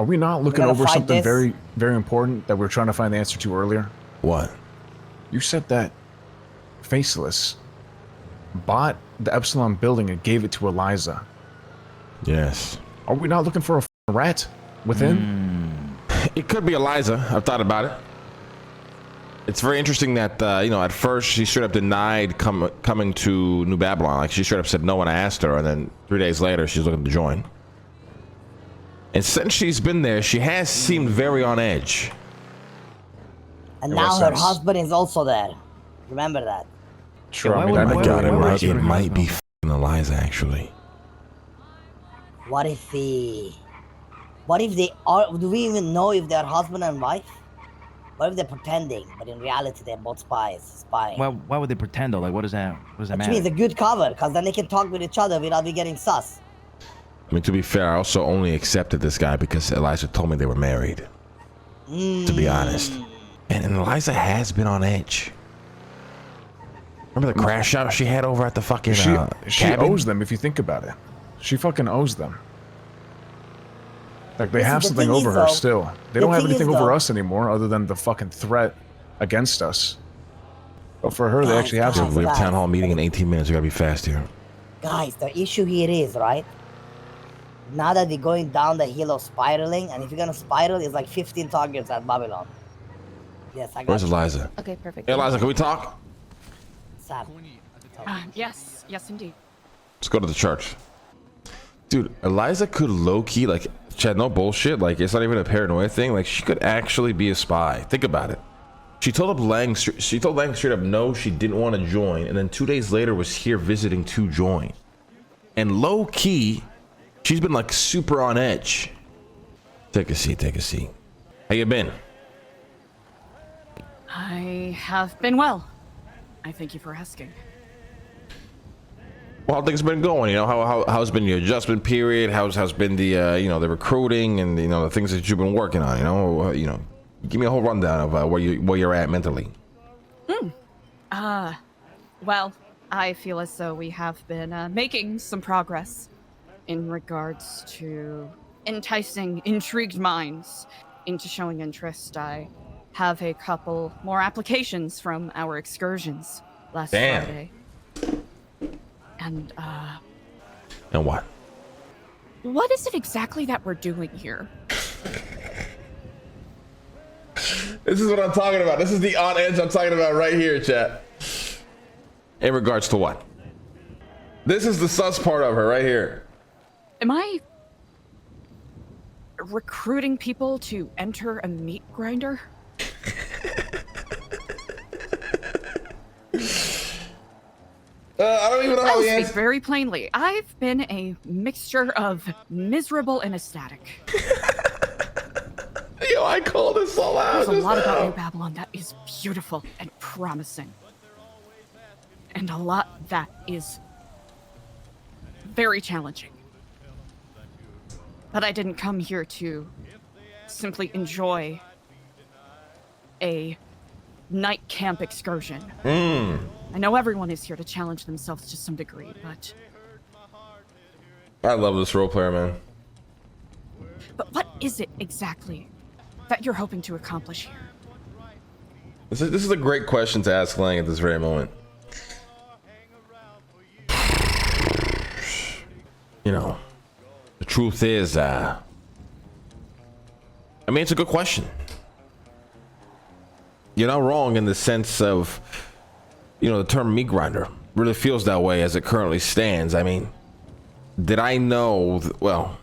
Are we not looking over something this? very, very important that we're trying to find the answer to earlier? What? You said that Faceless bought the Epsilon building and gave it to Eliza. Yes. Are we not looking for a rat within? It could be Eliza. I've thought about it. It's very interesting that, you know, at first she straight up denied coming to New Babylon. Like, she straight up said no when I asked her, and then 3 days later, she's looking to join. And since she's been there, she has seemed very on edge. And now her husband is also there. Remember that. Sure, Yeah, I mean, I got it right. It her might be husband? Eliza, actually. What if they are? Do we even know if they're husband and wife? What if they're pretending, but in reality they're both spying? Why would they pretend though? Like, what does that Which matter? means a good cover, because then they can talk with each other without me getting sus. I mean, to be fair, I also only accepted this guy because Eliza told me they were married. To be honest. And Eliza has been on edge. Remember the crash out she had over at the fucking she cabin? owes them if you think about it. She fucking owes them. Like, they Listen, have the something thing over is, her though, still. They the don't have thing is, anything over though- us anymore other than the fucking threat against us. But for her, they actually have Guys, something. We have town hall meeting in 18 minutes. We gotta be fast here. Guys, the issue here is, right? Now that they're going down the hill of spiraling, and if you're gonna spiral, it's like 15 targets at Babylon. Yes, I got Where's you. Eliza? Okay, perfect. Hey, Eliza, can we talk? Sam. Yes, indeed. Let's go to the church. Dude, Eliza could low-key, like, Chad, no bullshit. Like, it's not even a paranoia thing. Like, she could actually be a spy. Think about it. She told Lang straight up no, she didn't want to join, and then 2 days later was here visiting to join. And low-key, she's been like super on edge. Take a seat, take a seat. How you been? I have been well. I thank you for asking. Well, how things been going? You know, how's been your adjustment period? How's been the you know, the recruiting and, you know, the things that you've been working on? You know, give me a whole rundown of where you're at mentally. Well, I feel as though we have been making some progress in regards to enticing intrigued minds into showing interest. I have a couple more applications from our excursions last Friday. And what? what is it exactly that we're doing here? This is what I'm talking about. This is the on edge I'm talking about right here, chat. In regards to what? This is the sus part of her right here. Am I recruiting people to enter a meat grinder? I don't even know how I'll he speak answers. very plainly. I've been a mixture of miserable and ecstatic. Yo, I call this so loud. There's a lot about New Babylon that is beautiful and promising. And a lot that is very challenging. But I didn't come here to simply enjoy a night camp excursion. I know everyone is here to challenge themselves to some degree, but I love this role player, man. what is it exactly that you're hoping to accomplish here? This is a great question to ask Lang at this very moment. You know, the truth is, I mean, it's a good question. You're not wrong in the sense of, you know, the term meat grinder really feels that way as it currently stands. I mean, did I know? Well,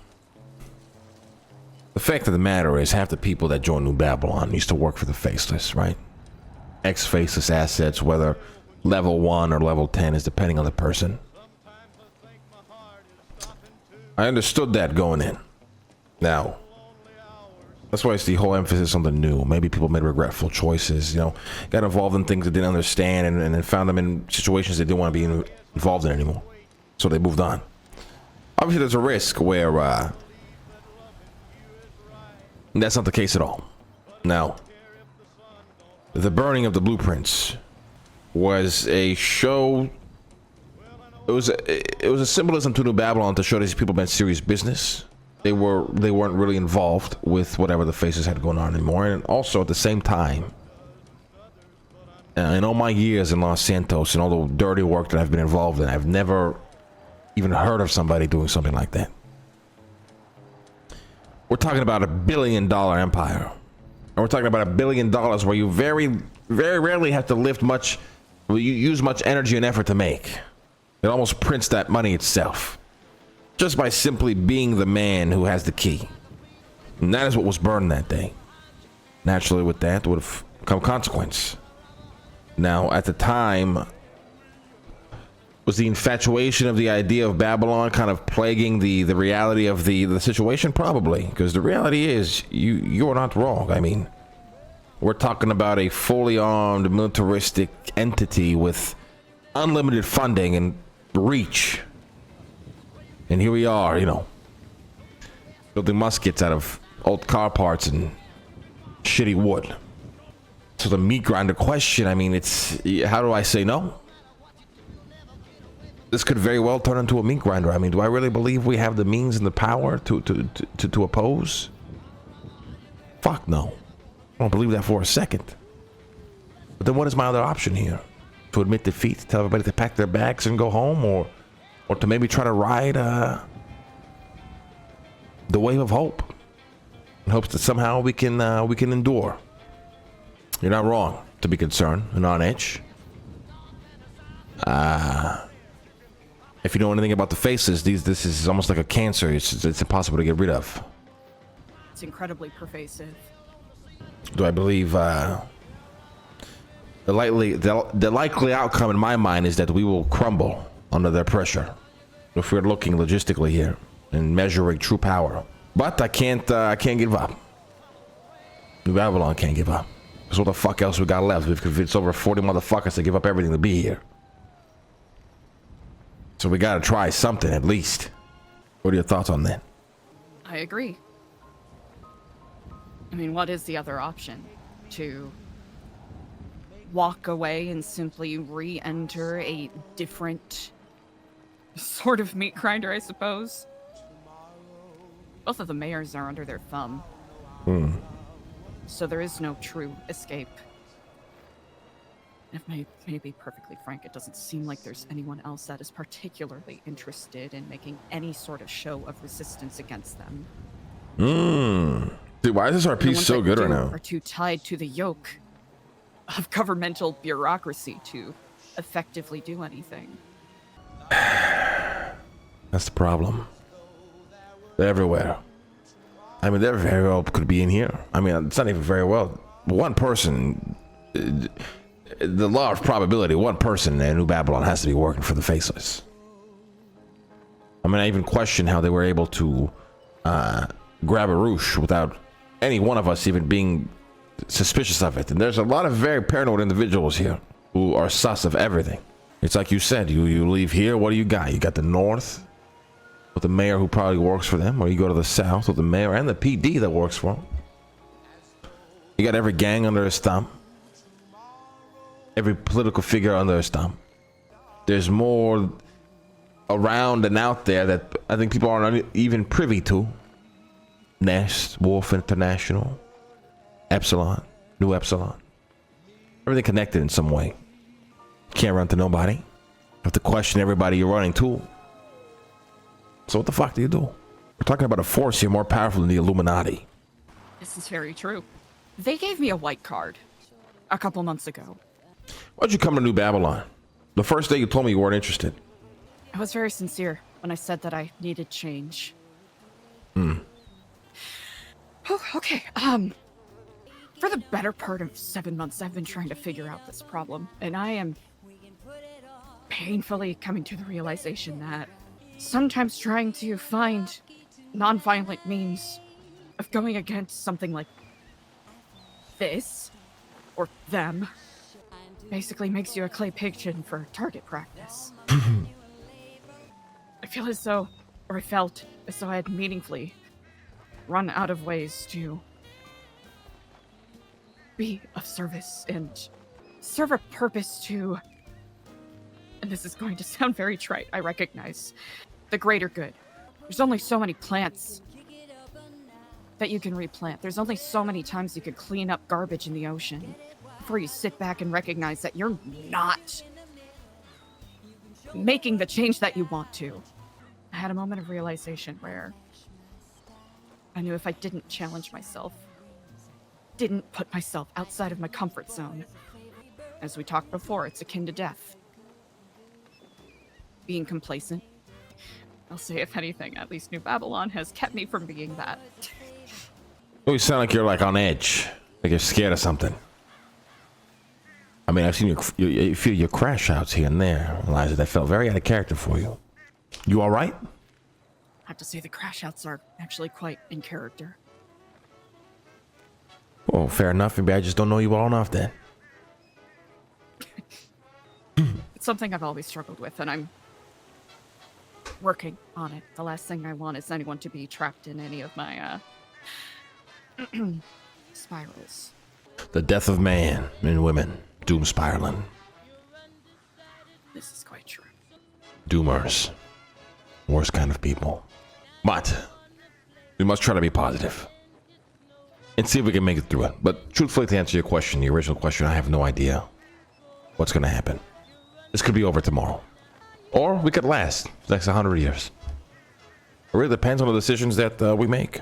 the fact of the matter is, half the people that joined New Babylon used to work for the Faceless, right? Ex-Faceless assets, whether level 1 or level 10 is depending on the person. I understood that going in. Now, that's why it's the whole emphasis on the new. Maybe people made regretful choices, you know, got involved in things they didn't understand and then found them in situations they didn't want to be involved in anymore. So they moved on. Obviously, there's a risk where that's not the case at all. Now, the burning of the blueprints was a show. It was a symbolism to New Babylon to show these people meant serious business. they weren't really involved with whatever the Faces had going on anymore. And also at the same time, in all my years in Los Santos and all the dirty work that I've been involved in, I've never even heard of somebody doing something like that. We're talking about $1 billion empire. And we're talking about $1 billion where you very, very rarely have to lift much, you use much energy and effort to make. It almost prints that money itself, just by simply being the man who has the key. And that is what was burned that day. Naturally, with that would have come consequence. Now, at the time, was the infatuation of the idea of Babylon kind of plaguing the reality of the situation? Probably, because the reality is you're not wrong. I mean, we're talking about a fully armed militaristic entity with unlimited funding and reach. And here we are, you know, building muskets out of old car parts and shitty wood. So the meat grinder question, I mean, it's, how do I say no? This could very well turn into a meat grinder. I mean, do I really believe we have the means and the power to oppose? Fuck no. I don't believe that for a second. But then what is my other option here? To admit defeat, tell everybody to pack their bags and go home, or to maybe try to ride the wave of hope in hopes that somehow we can endure. You're not wrong to be concerned and on edge. If you know anything about the Faces, this is almost like a cancer. It's impossible to get rid of. It's incredibly pervasive. Do I believe the likely outcome in my mind is that we will crumble under their pressure if we're looking logistically here and measuring true power? But I can't give up. New Babylon can't give up. Because what the fuck else we got left? We've convinced over 40 motherfuckers to give up everything to be here. So we gotta try something at least. What are your thoughts on that? I agree. I mean, what is the other option? To walk away and simply re-enter a different sort of meat grinder, I suppose? Both of the mayors are under their thumb. So there is no true escape. If may be perfectly frank, it doesn't seem like there's anyone else that is particularly interested in making any sort of show of resistance against them. Dude, why is this RP so good right now? Are too tied to the yoke of governmental bureaucracy to effectively do anything. That's the problem. They're everywhere. I mean, they very well could be in here. I mean, it's not even very well. One person, the law of probability, one person in New Babylon has to be working for the Faceless. I mean, I even question how they were able to grab a Roosh without any one of us even being suspicious of it. And there's a lot of very paranoid individuals here who are sus of everything. It's like you said, you leave here, what do you got? You got the north with the mayor who probably works for them, or you go to the south with the mayor and the PD that works for them. You got every gang under his thumb, every political figure under his thumb. There's more around and out there that I think people aren't even privy to. Nest, Wolf International, Epsilon, New Epsilon. Everything connected in some way. Can't run to nobody. You have to question everybody you're running to. So what the fuck do you do? We're talking about a force here more powerful than the Illuminati. This is very true. They gave me a white card a couple months ago. Why'd you come to New Babylon? The first day you told me you weren't interested. I was very sincere when I said that I needed change. Oh, okay, for the better part of 7 months, I've been trying to figure out this problem, and I am painfully coming to the realization that sometimes trying to find non-violent means of going against something like this, or them, basically makes you a clay pigeon for target practice. I feel as though, or I felt as though I had meaningfully run out of ways to be of service and serve a purpose to, and this is going to sound very trite, I recognize, the greater good. There's only so many plants that you can replant. There's only so many times you could clean up garbage in the ocean before you sit back and recognize that you're not making the change that you want to. I had a moment of realization where I knew if I didn't challenge myself, didn't put myself outside of my comfort zone, as we talked before, it's akin to death. Being complacent. I'll say, if anything, at least New Babylon has kept me from being that. You sound like you're like on edge, like you're scared of something. I mean, I've seen you feel your crash outs here and there, Eliza. That felt very out of character for you. You all right? I have to say the crash outs are actually quite in character. Oh, fair enough. Maybe I just don't know you well enough then. It's something I've always struggled with, and I'm working on it. The last thing I want is anyone to be trapped in any of my spirals. The death of man and women, doom spiraling. This is quite true. Doomers. Worst kind of people. But we must try to be positive and see if we can make it through it. But truthfully, to answer your question, the original question, I have no idea what's going to happen. This could be over tomorrow. Or we could last the next 100 years. It really depends on the decisions that we make.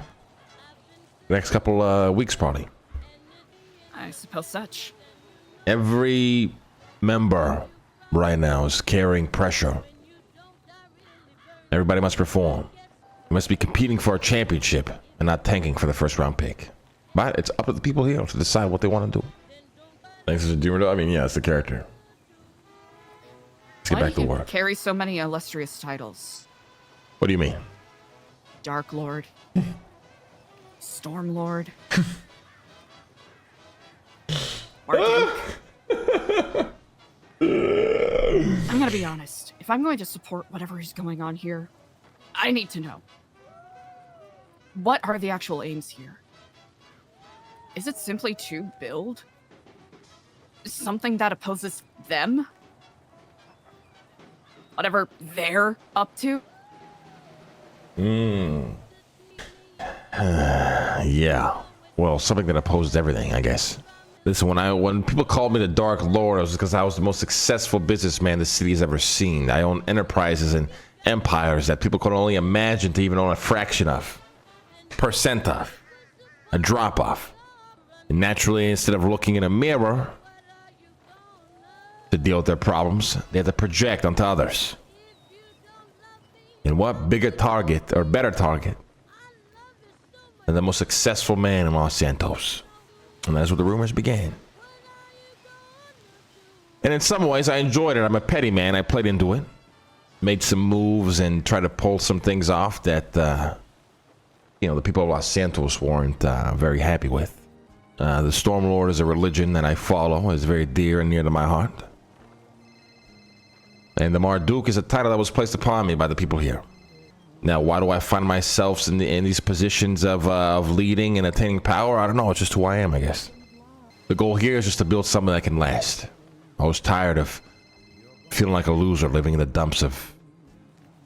The next couple weeks, probably. I suppose such. Every member right now is carrying pressure. Everybody must perform. We must be competing for a championship and not tanking for the first round pick. But it's up to the people here to decide what they want to do. Thanks to Demon. I mean, yeah, it's the character. Let's get back to work. Carry so many illustrious titles. What do you mean? Dark Lord. Storm Lord. Marduk. I'm gonna be honest. If I'm going to support whatever is going on here, I need to know. What are the actual aims here? Is it simply to build something that opposes them? Whatever they're up to? Yeah. Well, something that opposes everything, I guess. Listen, when people called me the Dark Lord, it was because I was the most successful businessman the city has ever seen. I own enterprises and empires that people could only imagine to even own a fraction of. Percent of. A drop off. And naturally, instead of looking in a mirror to deal with their problems, they have to project onto others. And what bigger target or better target than the most successful man in Los Santos? And that's where the rumors began. And in some ways, I enjoyed it. I'm a petty man. I played into it. Made some moves and tried to pull some things off that, the people of Los Santos weren't very happy with. The Stormlord is a religion that I follow. It's very dear and near to my heart. And the Marduk is a title that was placed upon me by the people here. Now, why do I find myself in these positions of leading and attaining power? I don't know. It's just who I am, I guess. The goal here is just to build something that can last. I was tired of feeling like a loser living in the dumps of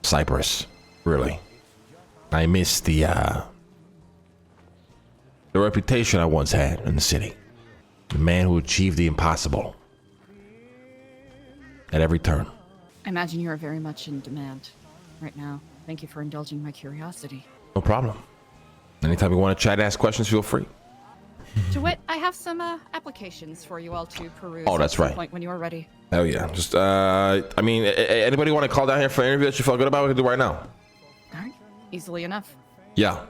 Cyprus. Really. I miss the reputation I once had in the city. The man who achieved the impossible. At every turn. I imagine you're very much in demand right now. Thank you for indulging my curiosity. No problem. Anytime you want to chat, ask questions, feel free. To wit, I have some applications for you all to peruse. Oh, that's at some right. point when you are ready. Hell yeah. Just, anybody want to call down here for an interview that you feel good about? We can do right now. All right. Easily enough. Yeah.